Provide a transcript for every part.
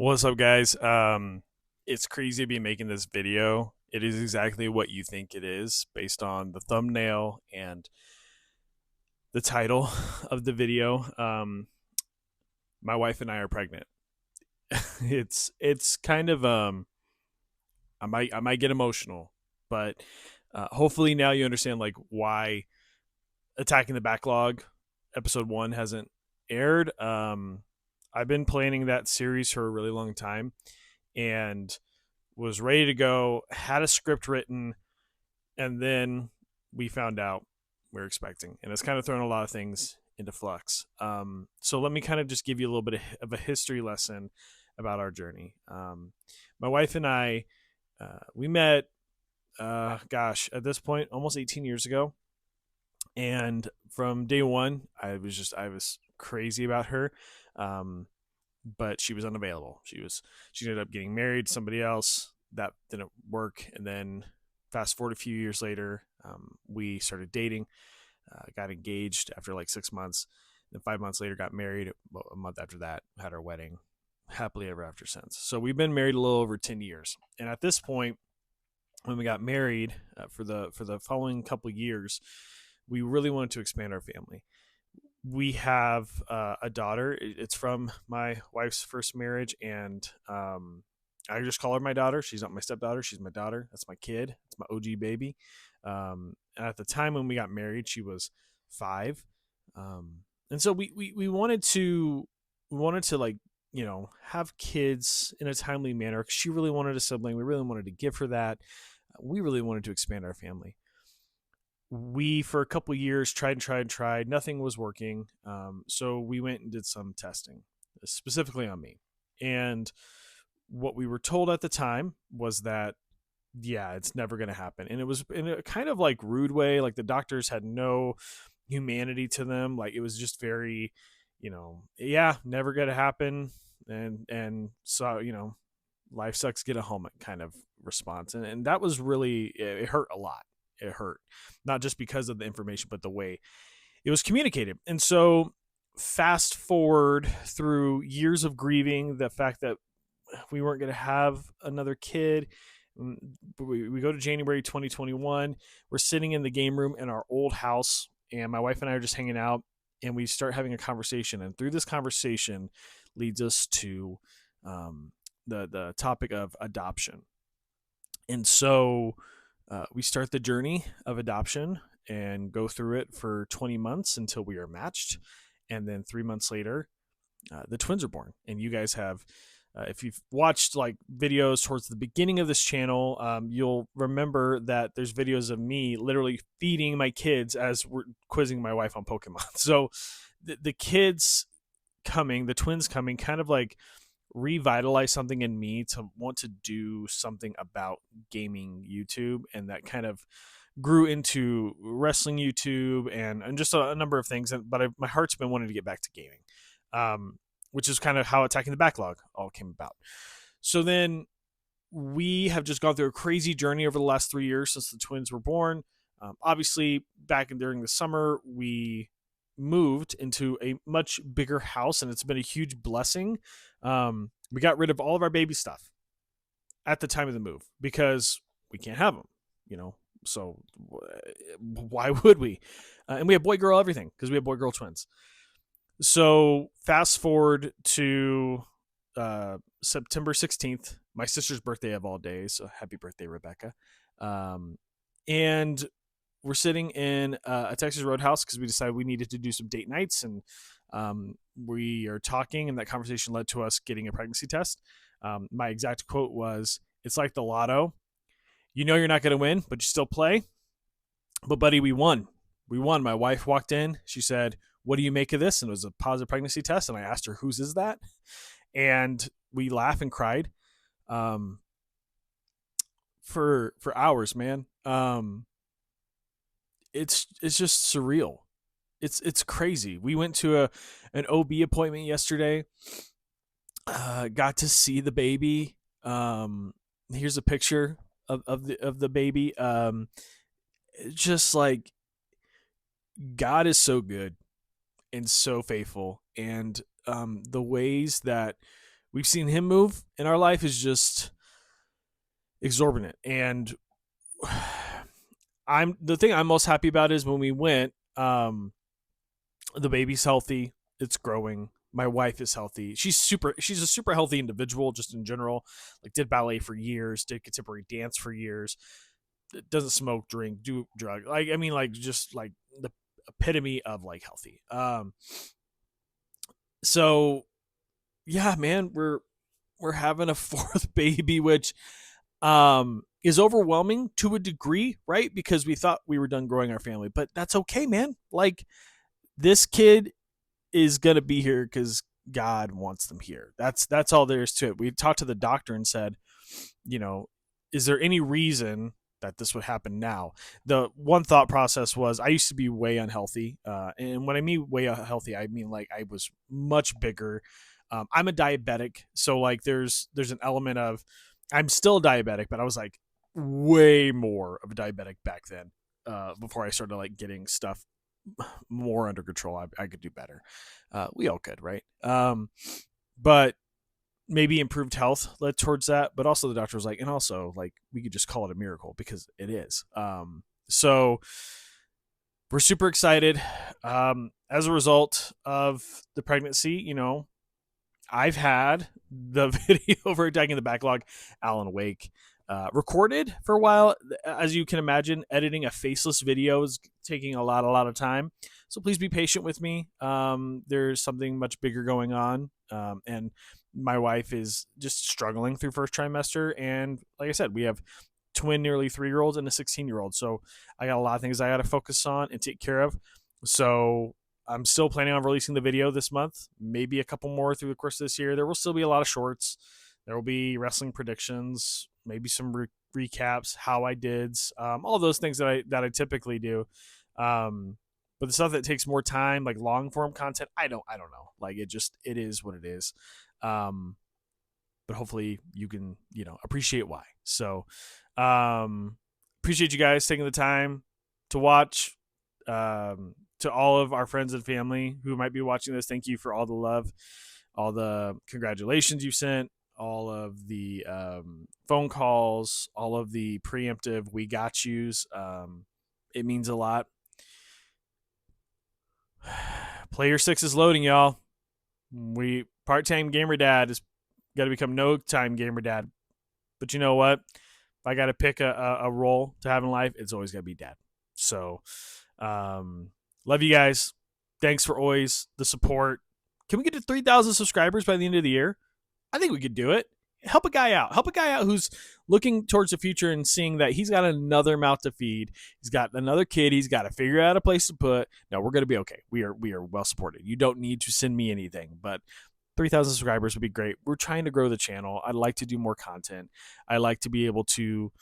What's up, guys? It's crazy to be making this video. It is exactly what you think it is based on the thumbnail and the title of the video. My wife and I are pregnant. It's kind of I might get emotional, but hopefully now you understand like why Attacking the Backlog episode 1 hasn't aired. I've been planning that series for a really long time and was ready to go, had a script written, and then we found out we are expecting. And it's kind of thrown a lot of things into flux. So let me kind of just give you a little bit of a history lesson about our journey. My wife and I, we met, at this point, almost 18 years ago. And from day one, I was crazy about her. Um, but she was unavailable. She ended up getting married to somebody else. That didn't work. And then fast forward a few years later, we started dating, got engaged after like 6 months. Then 5 months later, got married. A month after that, had our wedding. Happily ever after since. So we've been married a little over 10 years. And at this point, when we got married for the following couple of years, we really wanted to expand our family. We have a daughter. It's from my wife's first marriage, and I just call her my daughter. She's not my stepdaughter. She's my daughter. That's my kid. It's my OG baby. And at the time when we got married, she was 5, and so we wanted to like have kids in a timely manner. She really wanted a sibling. We really wanted to give her that. We really wanted to expand our family. We for a couple of years tried, nothing was working. So we went and did some testing, specifically on me. And what we were told at the time was that, yeah, it's never going to happen. And it was in a kind of like rude way. Like the doctors had no humanity to them. Like it was just very, yeah, never going to happen. And so, life sucks, get a helmet kind of response. And that was really, it hurt a lot. It hurt, not just because of the information, but the way it was communicated. And so, fast forward through years of grieving the fact that we weren't going to have another kid. We go to January 2021. We're sitting in the game room in our old house, and my wife and I are just hanging out, and we start having a conversation. And through this conversation, leads us to the topic of adoption. And so we start the journey of adoption and go through it for 20 months until we are matched. And then 3 months later, the twins are born. And you guys have, if you've watched like videos towards the beginning of this channel, you'll remember that there's videos of me literally feeding my kids as we're quizzing my wife on Pokemon. So the kids coming, the twins coming, kind of like revitalize something in me to want to do something about gaming YouTube, and that kind of grew into wrestling YouTube and just a number of things. But my heart's been wanting to get back to gaming, which is kind of how Attacking the Backlog all came about. So then we have just gone through a crazy journey over the last 3 years since the twins were born. Obviously, during the summer, we moved into a much bigger house, and it's been a huge blessing. We got rid of all of our baby stuff at the time of the move because we can't have them. So why would we? And we have boy girl everything because we have boy girl twins. So fast forward to September 16th, my sister's birthday of all days. So happy birthday, Rebecca. And we're sitting in a Texas Roadhouse because we decided we needed to do some date nights, and we are talking, and that conversation led to us getting a pregnancy test. My exact quote was, "It's like the lotto. You know you're not going to win, but you still play." But buddy, we won. We won. My wife walked in. She said, "What do you make of this?" And it was a positive pregnancy test. And I asked her, "Whose is that?" And we laughed and cried for hours, man. It's just surreal. It's crazy. We went to an OB appointment yesterday. Got to see the baby. Here's a picture of the baby. Just like God is so good and so faithful, and the ways that we've seen him move in our life is just exorbitant. And the thing I'm most happy about is when we went, the baby's healthy, it's growing. My wife is healthy. She's a super healthy individual just in general. Like did ballet for years, did contemporary dance for years, doesn't smoke, drink, do drug. Like I mean like just like the epitome of like healthy. So yeah, man, we're having a fourth baby, which is overwhelming to a degree, right? Because we thought we were done growing our family, but that's okay, man. Like this kid is gonna be here because God wants them here. That's all there is to it. We talked to the doctor and said, you know, is there any reason that this would happen now? The one thought process was I used to be way unhealthy, and when I mean way unhealthy, I mean like I was much bigger. I'm a diabetic, so like there's an element of I'm still diabetic, but I was like way more of a diabetic back then. Before I started like getting stuff more under control, I could do better. We all could, right? But maybe improved health led towards that. But also the doctor was like, and also like we could just call it a miracle because it is. So we're super excited. As a result of the pregnancy, you know, I've had the video for Attacking the Backlog, Alan Wake, recorded for a while. As you can imagine, editing a faceless video is taking a lot of time. So please be patient with me. There's something much bigger going on. And my wife is just struggling through first trimester. And like I said, we have twin nearly 3-year-olds and a 16-year-old. So I got a lot of things I got to focus on and take care of. So I'm still planning on releasing the video this month, maybe a couple more through the course of this year. There will still be a lot of shorts. There will be wrestling predictions, maybe some recaps, how I did, all those things that I typically do. But the stuff that takes more time, like long form content, I don't know. Like it is what it is. But hopefully you can, you know, appreciate why. So, appreciate you guys taking the time to watch. To all of our friends and family who might be watching this, thank you for all the love, all the congratulations you sent, all of the phone calls, all of the preemptive "we got yous." It means a lot. Player 6 is loading, y'all. We part-time gamer dad is got to become no-time gamer dad. But you know what? If I got to pick a role to have in life, it's always got to be dad. So, love you guys. Thanks for always the support. Can we get to 3,000 subscribers by the end of the year? I think we could do it. Help a guy out. Help a guy out who's looking towards the future and seeing that he's got another mouth to feed. He's got another kid. He's got to figure out a place to put. No, we're going to be okay. We are well supported. You don't need to send me anything, but 3,000 subscribers would be great. We're trying to grow the channel. I'd like to do more content. I like to be able to,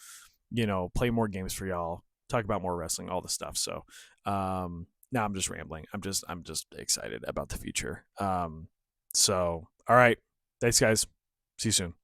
you know, play more games for y'all, talk about more wrestling, all the stuff. So, now I'm just rambling. I'm just excited about the future. So, all right. Thanks, guys. See you soon.